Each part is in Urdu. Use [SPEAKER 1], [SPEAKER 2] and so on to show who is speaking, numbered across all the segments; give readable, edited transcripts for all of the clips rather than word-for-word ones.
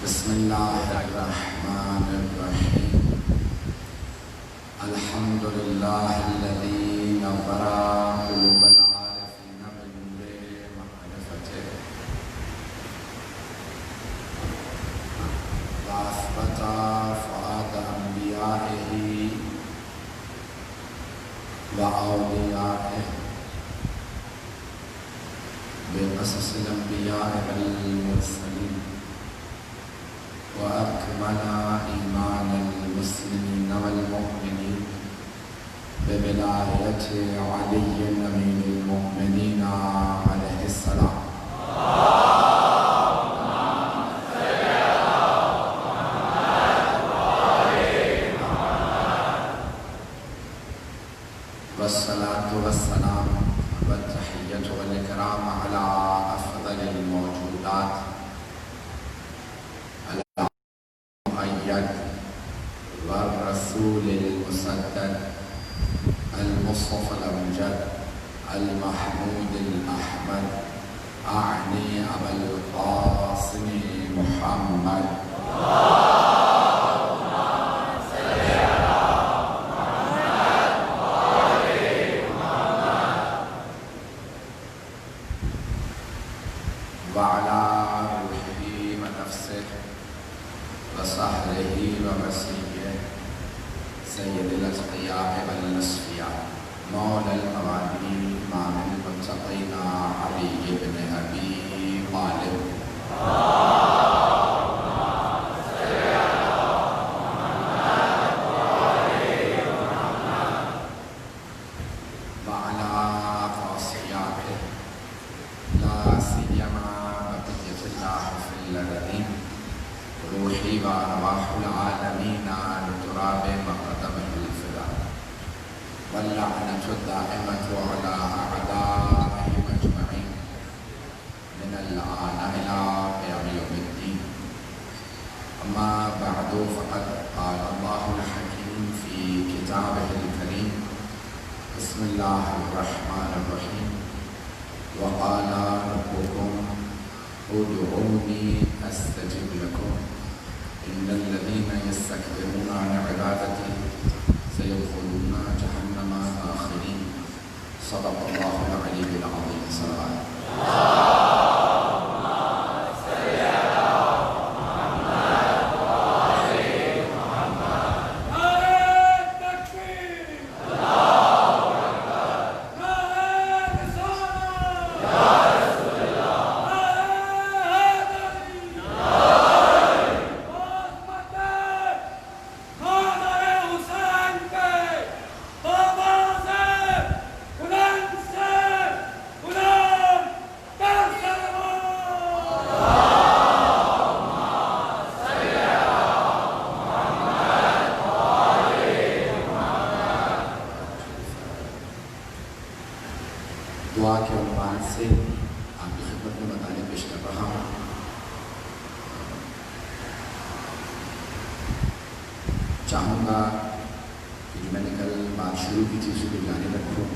[SPEAKER 1] بسم اللہ الرحمن الرحیم الحمد للہ الذی نور قلوب العارفین بنور معرفتہ واثبت فؤاد انبیائہ واولیائہ بقصص الانبیاء والمرسلین وأكمل إيمان المسلمين والمؤمنين بولاية علي أمين المؤمنين عليه السلام. والصلاة والسلام والتحية والإكرام على أفضل الموجودات والرسول المسدد المصطفى الأمجد المحمود الأحمد أعني أبا القاسم محمد وعلى روحه ونفسه وصهره ومسيحه سيد الأتقياء والأصفياء مولى الموالي إمام المتقين علي بن أبي طالب وعلى قاصياته لا سيما بقية الله في الأرضين روحي وأرواح العالمين لتراب مقدمه الفداء واللعنة الدائمة على أعدائهم أجمعين من الآن إلى قيام يوم الدين. أما بعد فقد قال الله الحكيم في كتابه الكريم بسم الله الرحمن الرحيم وقال ربكم ادعوني أستجب لكم إن الذين يستكبرون عن عبادتي سيدخلون جهنم داخرين. صدق الله العلي العظيم. صلوات. دعا کے عنوان سے آپ کی خدمت میں بتانے پیش کر رہا ہوں. چاہوں گا کہ میں نے کل بات شروع کی تھی اسے کو جاری رکھوں.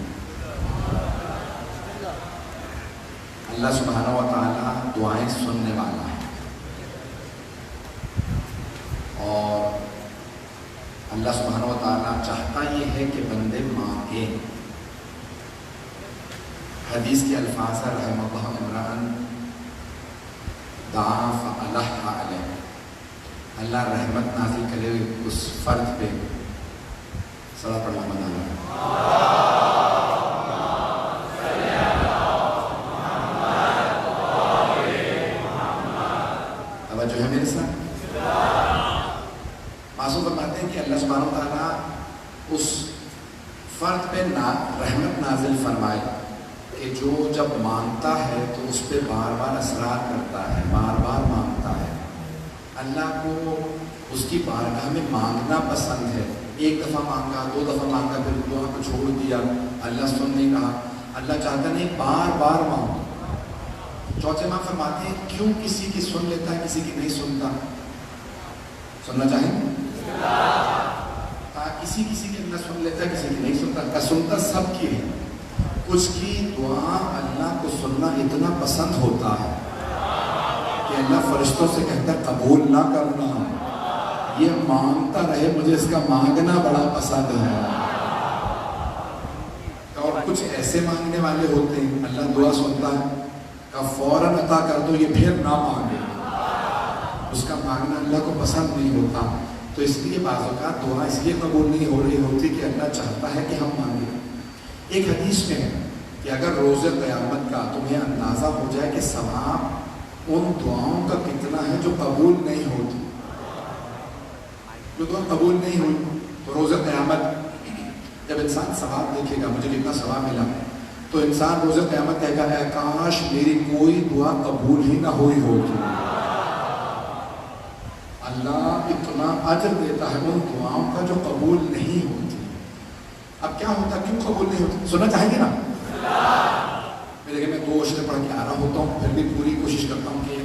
[SPEAKER 1] اللہ سبحانہ و تعالیٰ دعائیں سننے والا ہے اور اللہ سبحانہ و تعالیٰ چاہتا یہ ہے کہ بندے مانگیں. حدیث کے الفاظ ہے رحم اللہ عمران دعا فالح علیہ. اللہ رحمت نازل کرے اس فرد پہ. صلی اللہ علیہ وسلم. توجہ ہے میرے ساتھ. معصوم فرماتے ہیں کہ اللہ سبحانہ و تعالیٰ اس فرد پہ رحمت نازل فرمائے کہ جو جب مانگتا ہے تو اس پہ بار بار اصرار کرتا ہے, بار بار مانگتا ہے. اللہ کو اس کی بارگاہ میں مانگنا پسند ہے. ایک دفعہ مانگا, 2 دفعہ مانگا, پھر دعا کو چھوڑ دیا, اللہ سن نہیں رہا. اللہ چاہتا نہیں بار بار مانگو. چوتھے امام فرماتے ہیں کیوں کسی کی سن لیتا ہے کسی کی نہیں سنتا؟ سننا چاہیں کسی کی اللہ سن لیتا ہے کسی کی نہیں سنتا. سنتا سب کی ہے. کچھ کی دعا اللہ کو سننا اتنا پسند ہوتا ہے کہ اللہ فرشتوں سے کہتا ہے قبول نہ کرنا, یہ مانگتا رہے, مجھے اس کا مانگنا بڑا پسند ہے. اور کچھ ایسے مانگنے والے ہوتے ہیں اللہ دعا سنتا ہے کہ فوراً عطا کر دو, یہ پھر نہ مانگے, اس کا مانگنا اللہ کو پسند نہیں ہوتا. تو اس لیے بعض اوقات دعا اس لیے قبول نہیں ہو رہی ہوتی کہ اللہ چاہتا ہے کہ ہم مانگیں. ایک حدیث میں ہے کہ اگر روز قیامت کا تمہیں اندازہ ہو جائے کہ ثواب ان دعاؤں کا کتنا ہے جو قبول نہیں ہوتی, جو دعا قبول نہیں ہوئی, تو روز قیامت جب انسان ثواب دیکھے گا مجھے کتنا ثواب ملا, تو انسان روز قیامت کہے گا اے کاش میری کوئی دعا قبول ہی نہ ہوئی ہوتی. اللہ اتنا اجر دیتا ہے ان دعاؤں کا جو قبول نہیں ہوتی. اب کیا ہوتا ہے, کیوں قبول نہیں ہوتی؟ سننا چاہیں گے نا؟ میں 2 اشرے پڑھ کے آ رہا ہوتا ہوں, پھر بھی پوری کوشش کرتا ہوں کہ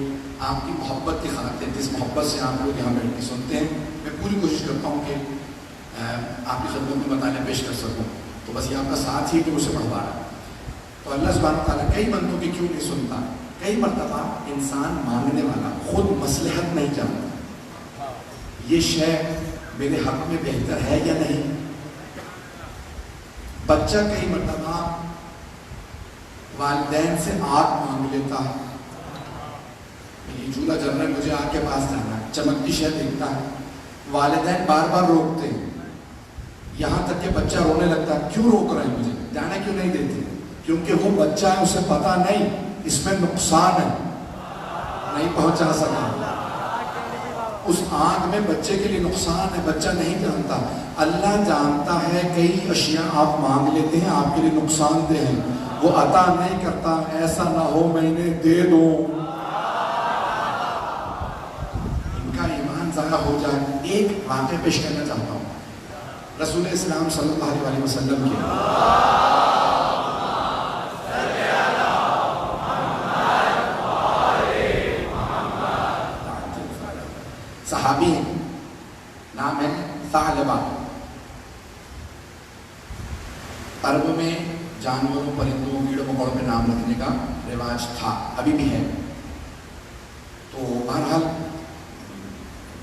[SPEAKER 1] آپ کی محبت کی خاطر, جس محبت سے آپ لوگ یہاں بیٹھ کے سنتے ہیں, میں پوری کوشش کرتا ہوں کہ آپ کی خدمت میں مطالعہ پیش کر سکوں. تو بس یہ آپ کا ساتھ ہی کہ اسے پڑھوا رہا ہے. تو اللہ سبحانہ تعالیٰ کئی بندوں کی کیوں نہیں سنتا؟ کئی مرتبہ انسان مانگنے والا خود مصلحت نہیں جانتا, یہ شے میرے حق میں بہتر ہے یا نہیں. بچہ کئی مرتبہ والدین سے آگ مانگ لیتا ہے, یہ جھولا چل رہا ہے مجھے آگ کے پاس جانا ہے, چمکتی شے دیکھتا ہے, والدین بار بار روکتے ہیں, یہاں تک کہ بچہ رونے لگتا ہے کیوں روک رہے ہیں مجھے, جانا کیوں نہیں دیتے؟ کیونکہ وہ بچہ ہے, اسے پتا نہیں اس میں نقصان ہے, نہیں پہنچا سکا. اس آگ میں بچے کے لیے نقصان ہے, بچہ نہیں جانتا. اللہ جانتا ہے کئی اشیاء آپ مانگ لیتے ہیں آپ کے لیے نقصان دہ ہیں, وہ عطا نہیں کرتا. ایسا نہ ہو میں انہیں دے دوں, ان کا ایمان ضائع ہو جائے. ایک واقعہ پیش کرنا چاہتا ہوں رسول اسلام صلی اللہ علیہ وسلم کے. صحابی ہیں, نام ہے ثعلبہ. عرب میں جانوروں, پرندوں, کیڑوں مکوڑوں پہ نام رکھنے کا رواج تھا, ابھی بھی ہے. تو بہرحال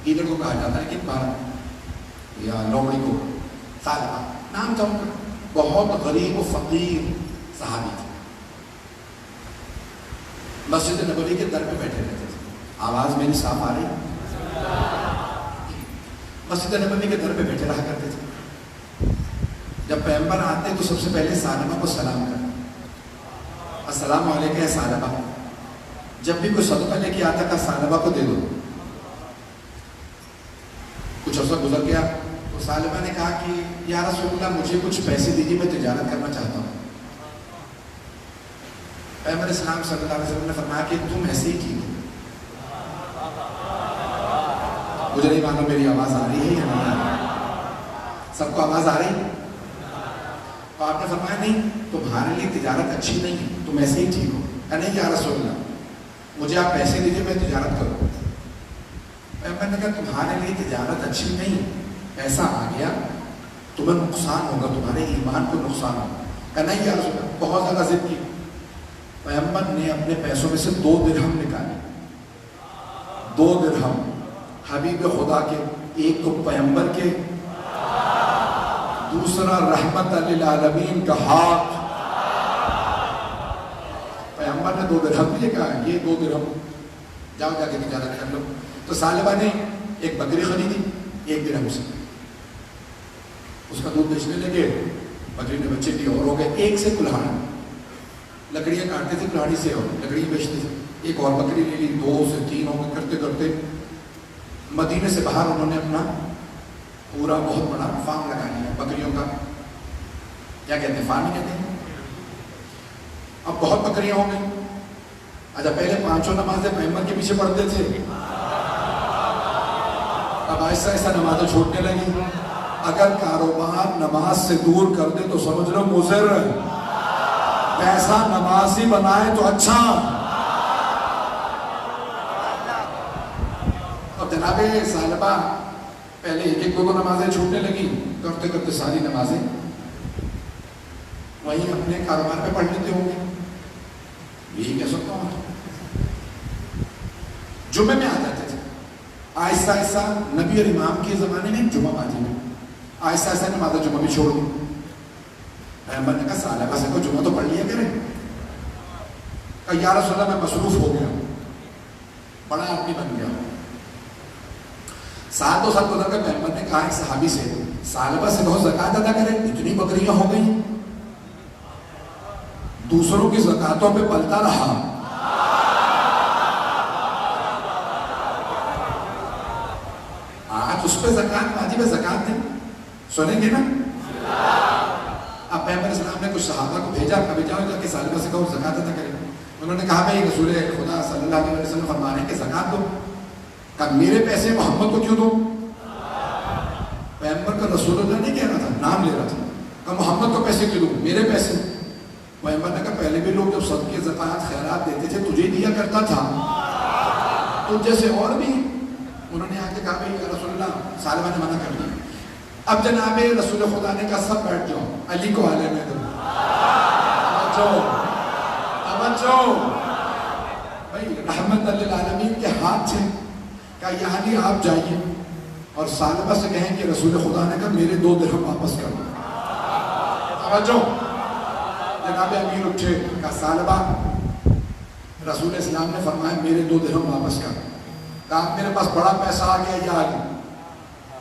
[SPEAKER 1] گیدڑ کو کہا جاتا ہے کہ بہرحال یا لومڑی کو ثعلبہ نام تھا. بہت غریب و فقیر صحابی تھے. مسجد نبوی کے در پہ بیٹھے رہتے تھے. آواز میری صاف آ رہی؟ مسجد نبوی کے در پہ بیٹھے رہا کرتے تھے. جب پیغمبر آتے تو سب سے پہلے ثعلبہ کو سلام کرتے, السلام علیکم ثعلبہ. جب بھی کوئی صدقہ لے کے آتا تھا ثعلبہ کو دے دو. کچھ عرصہ گزر گیا تو ثعلبہ نے کہا کہ یا رسول اللہ مجھے کچھ پیسے دیجیے, میں تجارت کرنا چاہتا ہوں. پیغمبر اسلام صلی اللہ علیہ وسلم نے فرمایا کہ تم ایسے ہی ٹھیک ہو. مجھے نہیں معلوم میری آواز آ رہی ہے یا نہیں آ رہی, سب کو آواز آ رہی؟ تو آپ نے فرمایا نہیں تمہارے لیے تجارت اچھی نہیں ہے, تم ایسے ہی ٹھیک ہو. نہیں یا رسول اللہ مجھے آپ پیسے دیجیے میں تجارت کروں. میں نے کہا تمہارے لیے تجارت اچھی نہیں, پیسہ آ گیا تمہیں نقصان ہوگا, تمہارے ایمان کو نقصان ہوگا. کہا نہیں یا رسول اللہ, بہت زیادہ ضد کی. پیغمبر نے اپنے پیسوں میں سے 2 درہم نکالے. 2 درہم حبیب خدا کے, ایک تو پیغمبر کے, دوسرا رحمت للعالمین کا ہاتھ. پیغمبر نے 2 درہم دیے, کہا یہ 2 درہم جاؤ جا کے تجارت کر لو. تو ثعلبہ نے ایک بکری خریدی 1 درہم سے, اس کا دودھ بیچنے لگے. بکری نے بچے دیے اور ہو گئے. ایک سے کلہاڑا, لکڑیاں کاٹتے تھے کلہاڑی سے اور لکڑیاں بیچتے تھے. ایک اور بکری لے لی, 2 سے 3 ہو گئے. کرتے کرتے مدینے سے باہر انہوں نے اپنا پورا بہت بڑا فارم لگا لیا بکریوں کا. کیا کہتے ہیں, فارم کہتے ہیں. اب بہت بکریاں ہو گئی. اچھا پہلے 5 نمازیں پیغمبر کے پیچھے پڑھتے تھے, اب آہستہ آہستہ نمازیں چھوٹنے لگی. اگر کاروبار نماز سے دور کر دے تو سمجھ لو مضر. پیسہ نمازی بنائے تو اچھا. اب جناب ثعلبہ پہلے ایک ایک دو نمازیں چھوٹنے لگی, کرتے کرتے ساری نمازیں وہیں اپنے کاروبار پہ پڑھ لیتے ہوں گے, یہی کہہ سکتا ہوں. جمعے میں آ جاتے تھے آہستہ آہستہ. نبی اور امام کے زمانے میں جمعہ بازی میں آہستہ آہستہ نماز جمعہ بھی چھوڑ دی. پیغمبر نے کہا ثعلبہ سے کو جمعہ تو پڑھ لیا کرے. کہا یا رسول اللہ میں مصروف ہو گیا, بڑا آدمی بن گیا. 7 سال گزر کر پیغمبر نے کہا ایک صحابی سے ثعلبہ سے کہو زکوٰۃ ادا کرے, اتنی بکریاں ہو گئی, دوسروں کی زکاتوں پہ پلتا رہا. آج اس پہ زکات واجب ہے, زکات دیں. سنیں گے نا. اب پیغمبر اسلام نے کچھ صحابہ کو بھیجا, کبھی جاؤ جا کے ثعلبہ سے کہو زکات ادا کرے. انہوں نے کہا بھائی رسول خدا صلی اللہ علیہ وسلم فرما رہے ہیں کہ زکات دو. کہا میرے پیسے محمد کو کیوں دو؟ پیغمبر کا رسول اللہ نہیں کہہ رہا تھا, نام لے رہا تھا. کہا محمد کو پیسے کیوں دو, میرے پیسے. پیغمبر نے کہا پہلے بھی لوگ جب صدقے زکات خیرات دیتے تھے تجھے دیا کرتا تھا, تو جیسے اور بھی. انہوں نے آ کے کہا بھائی رسول اللہ, ثعلبہ نے منع کر دیا. اب جناب رسول خدا نے کہا سب بیٹھ جاؤ, علی کو آلے میں دو. توجہ بھائی, رحمت للعالمین کے ہاتھ سے کہا یا علی آپ جائیے اور ثعلبہ سے کہیں کہ رسول خدا نے کہا میرے 2 درہم واپس کر دو. توجہ. جناب امیر اٹھے, کہا ثعلبہ رسول اسلام نے فرمایا میرے 2 درہم واپس کر. کہا میرے پاس بڑا پیسہ آ گیا یا علی,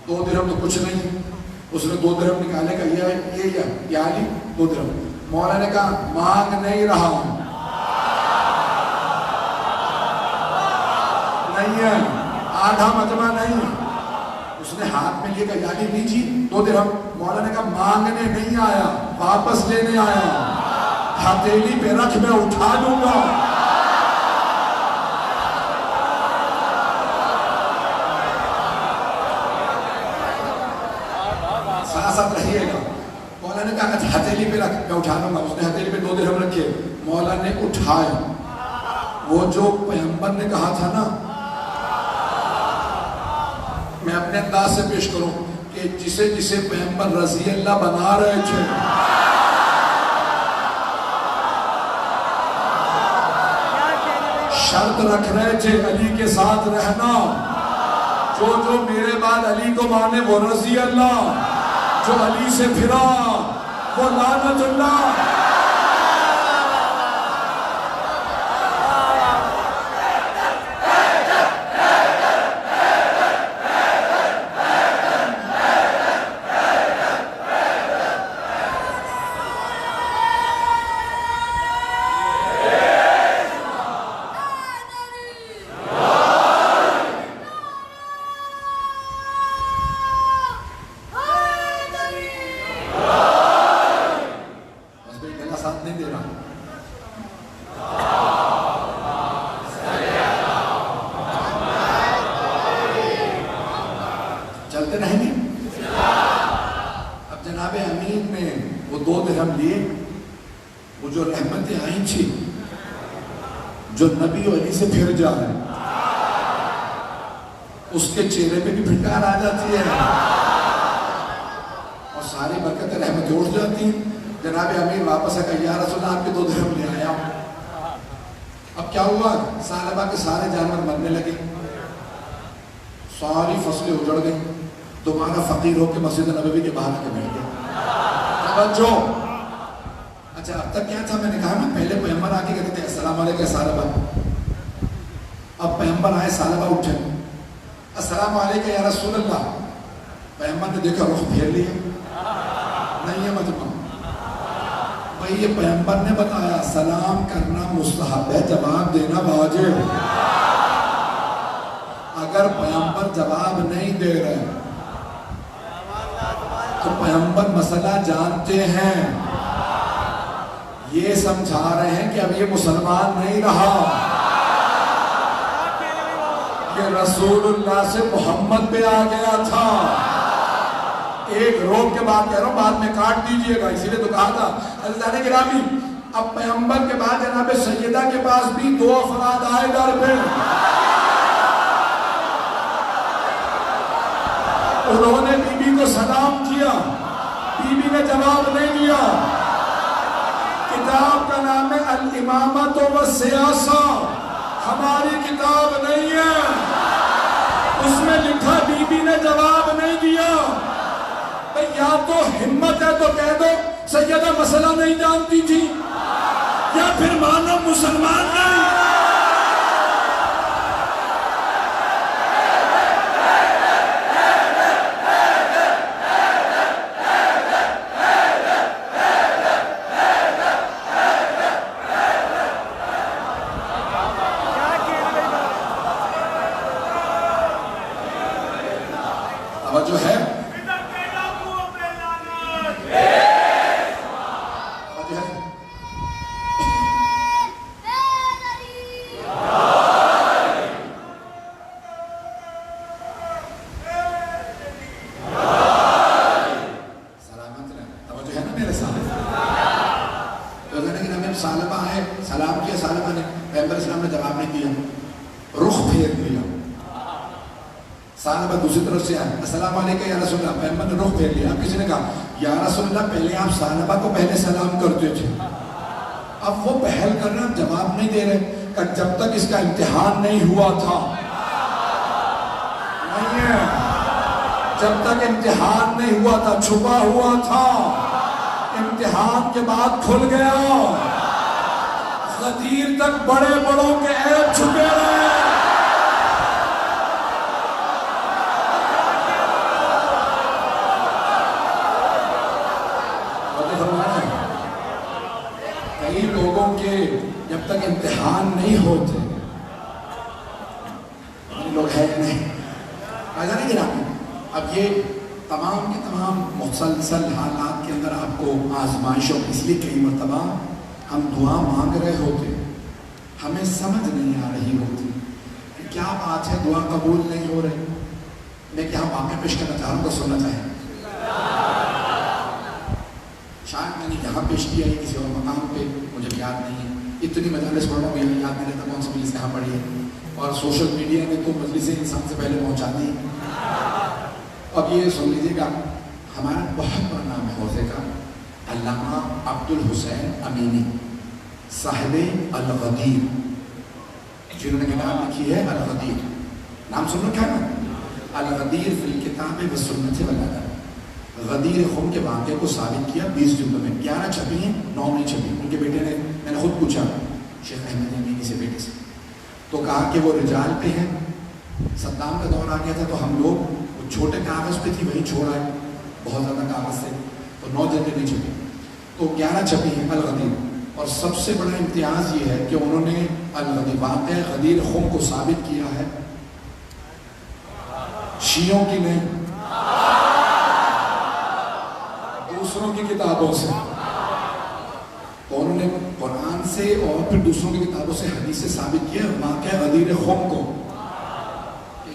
[SPEAKER 1] 2 درہم تو کچھ نہیں. اس نے 2 درہم نکالے, کہا یہ یا علی 2 درہم. مولا نے کہا مانگ نہیں رہا ہوں, نہیں ہے, آدھا مجمع نہیں. اس نے ہاتھ میں لیے کہا یا علی لیجیے 2 درہم. مولا نے کہا مانگنے نہیں آیا, واپس لینے آیا. ہتھیلی پہ رکھ میں اٹھا دوں گا. ساتھ رہیے گا. مولا نے کہا ہتھیلی پہ رکھ میں اٹھا لوں گا. اس نے ہتھیلی پہ 2 درہم رکھے, مولا نے اٹھایا. وہ جو پیغمبر نے کہا تھا نا, میں اپنے انداز سے پیش کروں کہ جسے جسے پیغمبر رضی اللہ بنا رہے تھے, شرط رکھ رہے تھے علی کے ساتھ رہنا, جو جو میرے بعد علی کو مانے وہ رضی اللہ, جو علی سے پھرا وہ لعنت اللہ. چلتے رہیں گے. اب جناب امین نے وہ 2 درہم لیے, وہ جو رحمتیں آئیں تھی, جو نبی و علی سے پھر جائے اس کے چہرے پہ بھی پھٹکار آ جاتی ہے اور ساری برکتیں رحمتیں اٹھ جاتی ہیں. جناب امین واپس آ کر یا رسول اللہ آپ کے 2 درہم لے آیا ہوں. اب کیا ہوا, ثعلبہ کے سارے جانور مرنے لگے, ساری فصلیں اجڑ گئی. دوبارہ فقیر ہو کے مسجد نبوی کے باہر کے بیٹھ گئے. توجہ. اچھا اب تک کیا تھا, میں نے کہا نا پہلے پیغمبر آ کے کہتے تھے السلام علیکم ثعلبہ. اب پیغمبر آئے, ثعلبہ اٹھے, السلام علیکم یا رسول اللہ. پیغمبر نے دیکھا رخ پھیر لیا, نہیں ہے مجمع. بھائی یہ پیغمبر نے بتایا سلام کرنا مستحب ہے, جواب دینا واجب. اگر پیغمبر جواب نہیں دے رہے تو پیغمبر مسئلہ جانتے ہیں, یہ سمجھا رہے ہیں کہ اب یہ مسلمان نہیں رہا, کہ رسول اللہ سے محمد پہ آ گیا تھا. ایک روک کے بات کہہ رہا ہوں, بعد میں کاٹ دیجئے گا, اسی لیے تو کہا تھا. عزیزان گرامی, اب پیغمبر کے بعد جناب سیدہ کے پاس بھی 2 افراد آئے گھر پہ. انہوں نے بی بی کو سلام کیا, بی بی نے جواب نہیں دیا. کتاب کا نام ہے الامامۃ والسیاسہ, ہماری کتاب نہیں ہے. اس میں لکھا بی بی نے جواب نہیں دیا. یا تو ہمت ہے تو کہہ دو سیدہ مسئلہ نہیں جانتی تھی, یا پھر مانو مسلمان نہیں. اب جو ہے سلام کیا, سالبہ نے پیغمبر اسلام نے جواب نہیں دیا, رخ پھیر لیا. سالبہ دوسری طرف سے آئے, السلام علیکم یا رسول اللہ. پیغمبر نے رخ پھیر لیا. اب کسی نے کہا یا رسول اللہ پہلے آپ سالبہ کو پہلے سلام کرتے تھے, اب وہ پہل کر رہے ہیں, جواب نہیں دے رہے. کہ جب تک اس کا امتحان نہیں ہوا تھا, نہیں ہے, جب تک امتحان نہیں ہوا تھا, چھپا ہوا تھا, امتحان کے بعد کھل گیا. غدیر تک بڑے بڑوں کے عیب چھپے رہے. کئی لوگوں کے جب تک امتحان نہیں ہوتے, لوگ ہے نہیں آجا نہیں گرامی. اب یہ تمام کے تمام مسلسل حالات کے اندر آپ کو آزمائشوں, اس لیے کئی مرتبہ ہم دعا مانگ رہے ہوتے, ہمیں سمجھ نہیں آ رہی ہوتی کہ کیا بات ہے, دعا قبول نہیں ہو رہی. میں کیا واقعہ پیش کرنا چاہ رہا ہوں, تو سننا چاہیں. شاید میں نے یہاں پیش کیا ہے کسی اور مقام پہ, مجھے یاد نہیں ہے. اتنی مجالس پڑھ رہا ہوں, یہاں یاد نہیں رہتا کون سی مجلس کہاں پڑھی ہے, اور سوشل میڈیا نے تو مجلسیں انسان سے پہلے پہنچا دی. اب یہ سن لیجیے گا, ہمارا بہت بڑا نام ہے حوزے کا, علامہ عبد الحسین امینی صاحب الغدیر, جنہوں نے کتاب لکھی ہے الغدیر. نام سنو کیا نا, الغدیر فی الکتاب والسنت والادب. غدیر خم کے واقعے کو ثابت کیا 20 جلدوں میں. 11 چھپی ہیں, 9 نہیں چھپی. ان کے بیٹے نے, میں نے خود پوچھا شیخ احمد امینی سے, بیٹے سے, تو کہا کہ وہ رجال پہ ہیں. صدام کا دور آ گیا تھا تو ہم لوگ وہ چھوٹے کاغذ پہ تھی وہی چھوڑ آئے, بہت زیادہ کاغذ سے, تو 9 جلدیں نہیں چھپی, تو 11 چھپی ہیں الغدیر. اور سب سے بڑا امتیاز یہ ہے کہ انہوں نے الغدیر واقعہ غدیر خم کو ثابت کیا ہے شیعوں کی نہیں, دوسروں کی کتابوں سے. تو انہوں نے قرآن سے اور پھر دوسروں کی کتابوں سے حدیث سے ثابت کیا واقعہ غدیر خم کو.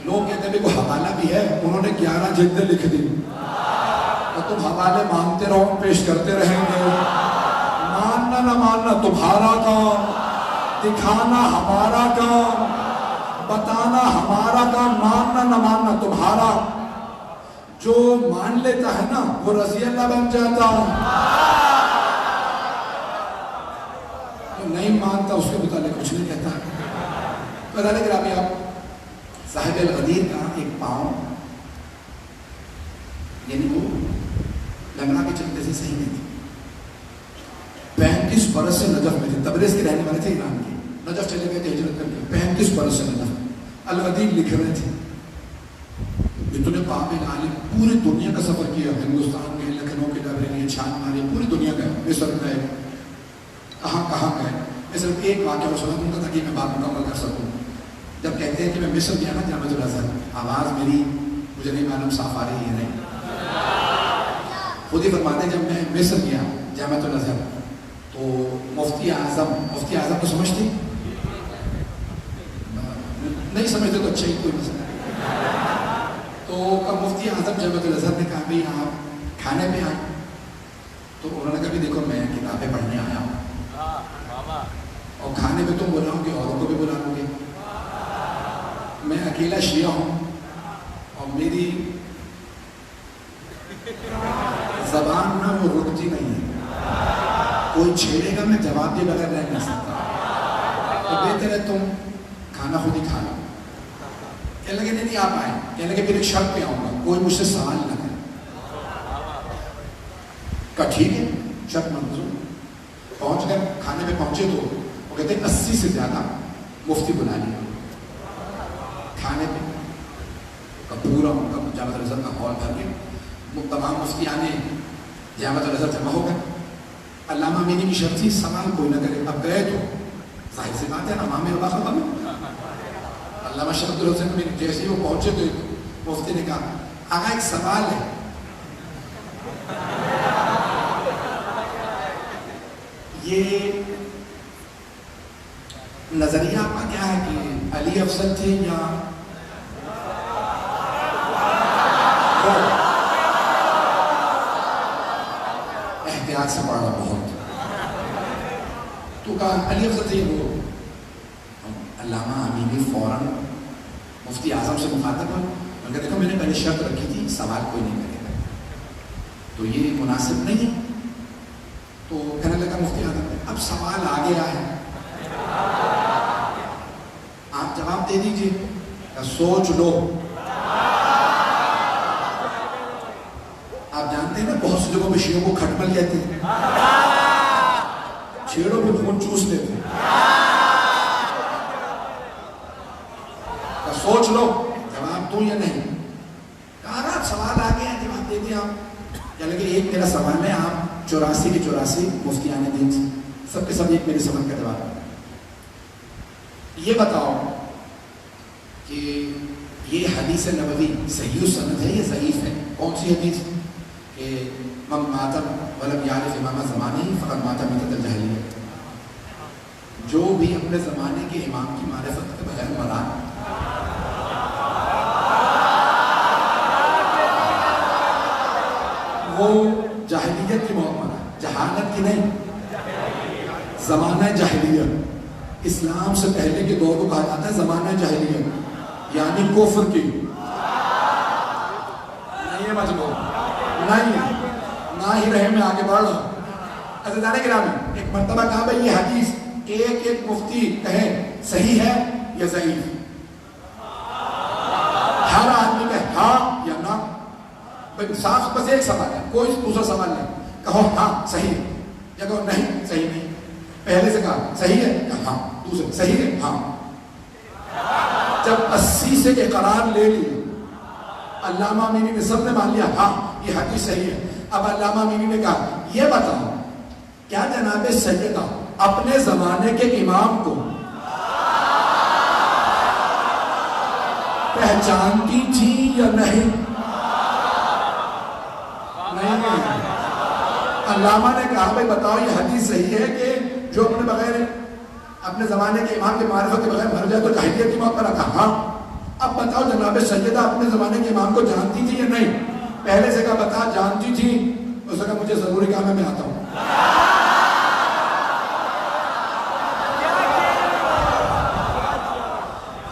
[SPEAKER 1] لوگ کہتے ہیں کوئی حوالہ بھی ہے, انہوں نے 11 جلدیں لکھ دی, اور تم حوالے مانگتے رہو, پیش کرتے رہیں گے. ماننا نہ ماننا تمہارا کام, دکھانا ہمارا کام, بتانا ہمارا کام, ماننا نہ ماننا تمہارا. جو مان لیتا ہے نا وہ رضی اللہ بن جاتا, جو نہیں مانتا اس کے متعلق کچھ نہیں کہتا. پتہ لگ رہا ابھی آپ صاحب الغدیر کا ایک پاؤں, یعنی وہ لنگڑا کے چلتے سے صحیح نہیں تھی. 35 برس سے نجف میں تھے, تبریز کے رہنے والے تھے ایران کے, نجف چلے گئے تھے ہجرت کر کے. 35 برس سے نجف. الغدیر لکھ رہے تھے, اتنے قابل عالم, پوری دنیا کا سفر کیا, ہندوستان میں لکھنؤ کے لائبریری چھان ماری, پوری دنیا گئے, مصر گئے, کہاں کہاں گئے. میں صرف ایک واقعہ سنا دوں گا تاکہ میں بات مکمل کر سکوں. جب کہتے ہیں کہ میں مصر گیا نا جامعۃ الازہر, آواز میری مجھے نہیں معلوم صاف آ رہی ہے نہیں, خود ہی فرماتے ہیں جب میں مصر گیا جامعۃ الازہر تو مفتی اعظم کو سمجھتے, نہیں سمجھتے تو اچھا ہی، کوئی مسئلہ نہیں. تو مفتی اعظم جامعۃ الازہر نے کہا بھائی آپ کھانے پہ آئے. تو انہوں نے کہا بھی دیکھو میں کتابیں پڑھنے آیا ہوں اور کھانے پہ تم بلاؤ گے اوروں کو بھی بلا لوں گے. میں اکیلا شیعہ ہوں اور میری زبان نہ وہ رکتی نہیں ہے، کوئی چھیڑے گا میں جواب دیے بغیر رہ نہیں سکتا، تو بہتر ہے تم کھانا خود ہی کھا لو. کہنے لگے نہیں آپ آئے. کہنے لگے پھر ایک شرط پہ آؤں گا، کوئی مجھ سے سوال نہ کرے. کہا ٹھیک ہے شرط منظور. پہنچ گئے، کھانے پہ پہنچے تو وہ کہتے ہیں 80 سے زیادہ مفتی بلا لیا کھانے پہ. پورا ان کا جامعۃ الازہر کا ہال بھر کے تمام مفتیان جامعۃ الازہر جمع ہو گئے. علامہ امینی کی شرط تھی سوال کوئی نہ کرے. اب گئے تو ظاہر سی بات ہے نا امام اربا ختم ہے. علامہ شرف الحسین امینی جیسے ہی وہ پہنچے تو مفتی نے کہا آقا ایک سوال ہے. یہ نظریہ آپ کا کیا ہے کہ علی افضل تھے یا احتیاط سے پڑھا بہت. تو کہا علی افضل تھے وہ. علامہ امینی فوراً مفتی اعظم سے مخاطب ہوا. ان کا دیکھو میں نے پہلے شرط رکھی تھی سوال کوئی نہیں کرے گا تو یہ مناسب نہیں ہے. تو کہنے لگا مفتی اعظم نے اب سوال آ گیا ہے آپ جواب دے دیجیے. سوچ لو. آپ جانتے ہیں نا بہت سی جگہوں پہ شیعوں کو کھٹمل کہتے ہیں، چھیڑوں پہ خون چوس لیتے ہیں. سوچ لو جواب دوں یا نہیں. کہا سوال آ گیا جواب دے دیں آپ. کہنے لگے ایک میرا سوال ہے، آپ 84 کے 84 مفتیان دین سے سب کے سب ایک میرے سوال کا جواب ہے. یہ بتاؤ کہ یہ حدیث نبوی صحیح السند ہے یا ضعیف ہے؟ کون سی حدیث؟ کہ من مات ولم یعرف امام زمانہ فقد مات میتۃ الجاہلیہ. جو بھی اپنے زمانے کے امام کی معرفت کے بغیر مرا وہ جاہلیت کی موت مرا. جہالت کی نہیں، زمانہ جاہلیت. اسلام سے پہلے کے دور کو کہا جاتا ہے زمانہ جاہلیت، یعنی کفر کی. نہیں ہے مجبور، نہیں ہے، نہ ہی رہے میں آگے بڑھ رہا ہوں. عزیزان گرامی ایک مرتبہ کہا بھائی یہ حدیث ایک ایک مفتی کہے صحیح ہے یا ضعیف. ہر آدمی کہے ہاں یا نہ. صاف بس ایک سوال ہے، کوئی دوسرا سوال نہیں. کہو ہاں صحیح ہے یا کہو نہیں صحیح نہیں. پہلے سے کہا صحیح ہے کہا ہاں، دوسرے صحیح ہے ہاں. جب 80 سے اقرار لے لیا علامہ امینی نے سب نے مان لیا ہاں یہ حدیث صحیح ہے. اب علامہ امینی نے کہا یہ بتاؤ کیا جناب سیدہ اپنے زمانے کے امام کو پہچانتی تھی یا نہیں؟ علامہ نے کہا بھائی بتاؤ یہ حدیث صحیح ہے کہ جو اپنے بغیر اپنے زمانے کے امام کے معرفت کے بغیر مر جائے تو جاہلیت کی موت پر رکھا. ہاں اب بتاؤ جناب سیدہ اپنے زمانے کے امام کو جانتی تھی یا نہیں؟ پہلے سے کہا بتا جانتی تھی. اس نے کہا مجھے ضروری کام ہے میں آتا ہوں.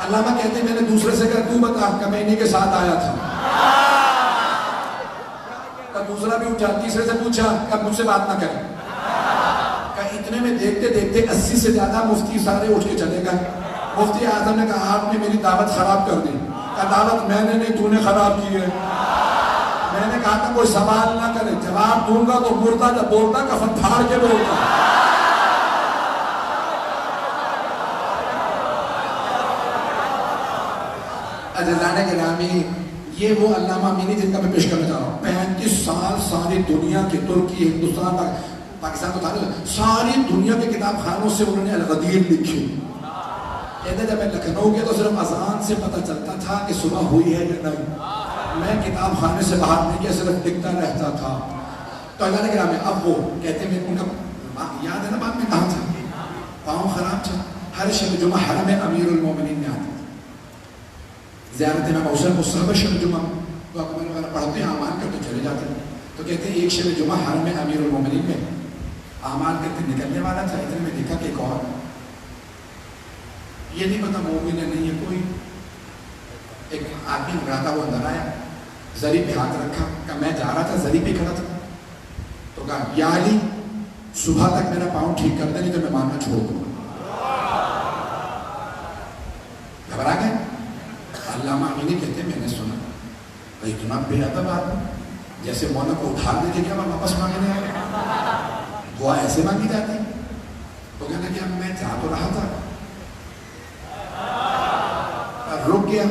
[SPEAKER 1] علامہ کہتے ہیں میں نے دوسرے سے کہا تو بتا. کہ میں انہی کے ساتھ آیا تھا. دوسرا بھی اٹھا تیسرے سے پوچھا کہ مجھ سے بات نہ کریں. کہ اتنے میں دیکھتے دیکھتے 80 سے زیادہ مفتی سارے اٹھ کے چلے گئے. مفتی اعظم نے کہا آپ نے میری دعوت خراب کر دی. کہ دعوت میں نے نہیں تو نے خراب کی ہے. میں نے کہا تھا کوئی سوال نہ کرے، جواب دوں گا تو مردہ جب بولتا کفن پھاڑ کے بولتا. عزیزان گرامی یہ وہ علامہ امینی جن کا میں پیش کرنا چاہ رہا ہوں. 35 سال ساری دنیا کے ترکی ہندوستان پاکستان کو ساری دنیا کے کتاب خانوں سے انہوں نے الغدیر لکھی. کہتے جب میں لکھنؤ گیا تو صرف اذان سے پتہ چلتا تھا کہ صبح ہوئی ہے یا نہیں. میں کتاب خانے سے باہر نہیں گیا، صرف لکھتا رہتا تھا. تو اللہ نے کہا اب وہ کہتے ہیں ان کا یاد ہے نا بعد میں کہا تھا پاؤں خراب تھا. ہر شب جمعہ حرم امیر المومنین میں آتا. زیارت امام حسین کو صحابہ شب جمعہ وغیرہ پڑھتے ہیں، اعمال کرتے چلے جاتے ہیں. تو کہتے ہیں ایک شب جمعہ حرم امیر المومنین میں اعمال کرتے نکلنے والا تھا، اتنے میں دیکھا کہ ایک اور، یہ نہیں پتا مومن ہے نہیں ہے کوئی، ایک آدمی گھبراتا وہ اندر آیا، زری پہ ہاتھ رکھا، کہا میں جا رہا تھا زری پہ کھڑا تھا، تو کہا یا علی صبح تک میرا پاؤں ٹھیک کر دے نہیں تو میں ماننا چھوڑ دوں گا. گھبرا گئے. علامہ امینی کہتے ہیں میں نے سنا بھائی اتنا بے ادب آدمی، جیسے مولا کو اٹھا دیتے کیا واپس مانگنے آئے، دعا ایسے مانگی جاتی. تو کہنا کہ میں جا تو رہا تھا، رک گیا،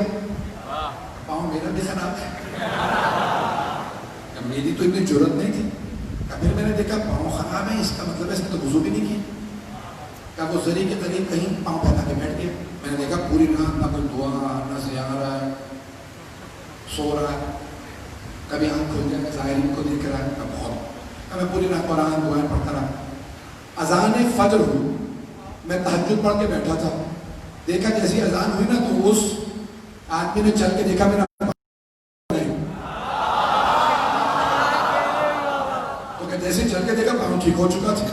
[SPEAKER 1] پاؤں میرا بھی خراب ہے، میری تو اتنی ضرورت نہیں تھی. پھر میں نے دیکھا پاؤں خراب ہے، اس کا مطلب ہے اس نے تو وضو بھی نہیں کیا. کہا وہ زری کے قریب کہیں پاؤں پھیلا کے بیٹھ گیا. میں نے دیکھا پوری رات نہ کوئی دعا نہ زیارت، سو رہا ہے، کبھی آنکھ کھل جائے ظاہرین کو دیکھ رہا ہے، بہت میں پوری رات قرآن دعائیں پڑھتا رہا. اذان فجر ہوئی، میں تہجد پڑھ کے بیٹھا تھا، دیکھا جیسی اذان ہوئی نا تو اس آدمی نے چل کے دیکھا میرا جیسے چل کے دیکھا پاؤں ٹھیک ہو چکا تھا.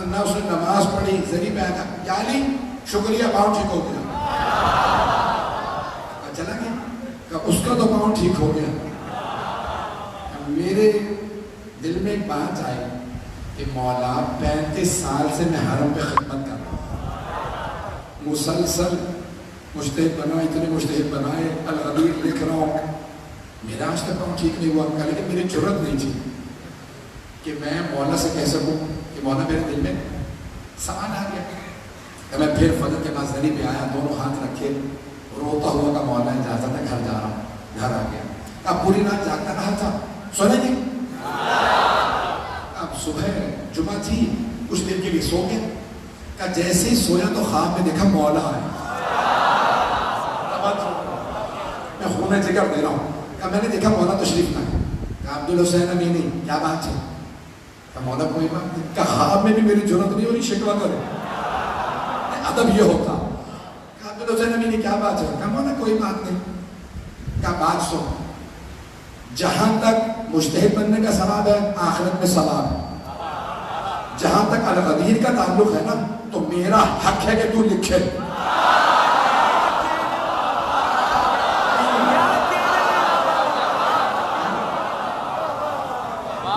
[SPEAKER 1] نہ اس نے نماز پڑھی، زری پہ آیا یا علی شکریہ پاؤں ٹھیک ہو گیا. چلا گیا کہ اس کا تو پاؤں ٹھیک ہو گیا. میرے دل میں ایک بات آئی کہ مولا 35 سال سے میں حرم پہ خدمت کر رہا ہوں، مسلسل مجتہد بنا، اتنے مجتہد بنائے، الغبیر لکھ رہا ہوں، میرا آج تک پاؤں ٹھیک نہیں ہوا. لیکن میری ضرورت نہیں تھی کہ میں مولا سے کہہ سکوں کہ مولا میرے دل میں سوال آ گیا. کہ میں پھر فجر کے بعد زری پہ آیا، دونوں ہاتھ رکھے، روتا ہوا کا مولا اجازت ہے گھر جا رہا ہوں. گھر آ گیا. اب پوری رات جاگتا رہا تھا، سونے تھی. اب صبح جمعہ تھی، کچھ دیر کے لیے سو گیا. کہ جیسے ہی سویا تو خواب میں دیکھا مولا آیا. میں خون ذکر دے رہا ہوں. کہ میں نے دیکھا مولا تشریف لائے. کہ عبدالحسین امینی کیا بات ہے؟ کہ مولا کوئی بات نہیں. کہ خواب میں بھی میری ضرورت نہیں ہو رہی، شکوہ کرے. ادب یہ ہوتا. کہ عبدالحسین امینی کیا بات ہے؟ کہ مولا کوئی بات نہیں. کہ بات سن، جہاں تک مجتہد بننے کا ثواب ہے آخرت میں ثواب ہے. جہاں تک الغدیر کا تعلق ہے نا تو میرا حق ہے کہ تو لکھے.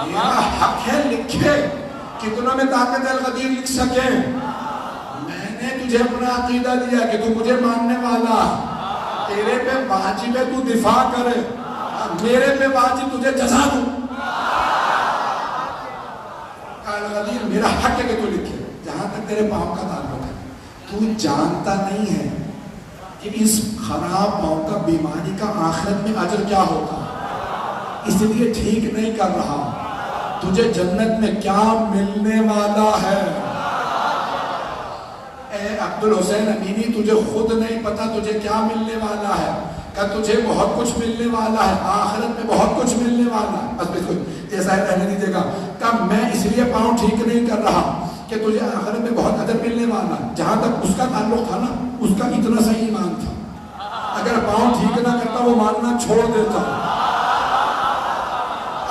[SPEAKER 1] میرا حق ہے لکھے. کتنا میں طاقت الغدیر لکھ سکے. میں نے تجھے اپنا عقیدہ دیا کہ تو مجھے ماننے والا، تیرے پہ واجب ہے تو دفاع کرے، میرے پہ واجب تجھے جزا دوں. الغدیر میرا حق ہے کہ تو لکھے. جہاں تک تیرے پاؤں کا تعلق ہے، تو جانتا نہیں ہے کہ اس خراب پاؤں کا، بیماری کا آخرت میں اجر کیا ہوتا، اس لیے ٹھیک نہیں کر رہا. تجھے جنت میں کیا ملنے والا ہے. اے عبدالحسین امینی تجھے خود نہیں پتا تجھے کیا ملنے والا ہے. کہ تجھے بہت کچھ ملنے والا ہے، آخرت میں بہت کچھ ملنے والا ہے. بس بالکل جیسا ہے رہنے دیجیے گا. کہ میں اس لیے پاؤں ٹھیک نہیں کر رہا کہ تجھے آخرت میں بہت اجر ملنے والا ہے. جہاں تک اس کا تعلق تھا نا، اس کا اتنا صحیح ایمان تھا. اگر پاؤں ٹھیک نہ کرتا وہ ماننا چھوڑ دیتا.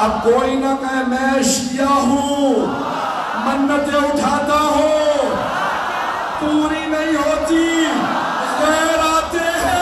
[SPEAKER 1] اب کوئی نہ کہے میں شیعہ ہوں، منتیں اٹھاتا ہوں، پوری نہیں ہوتی، غیر آتے ہیں.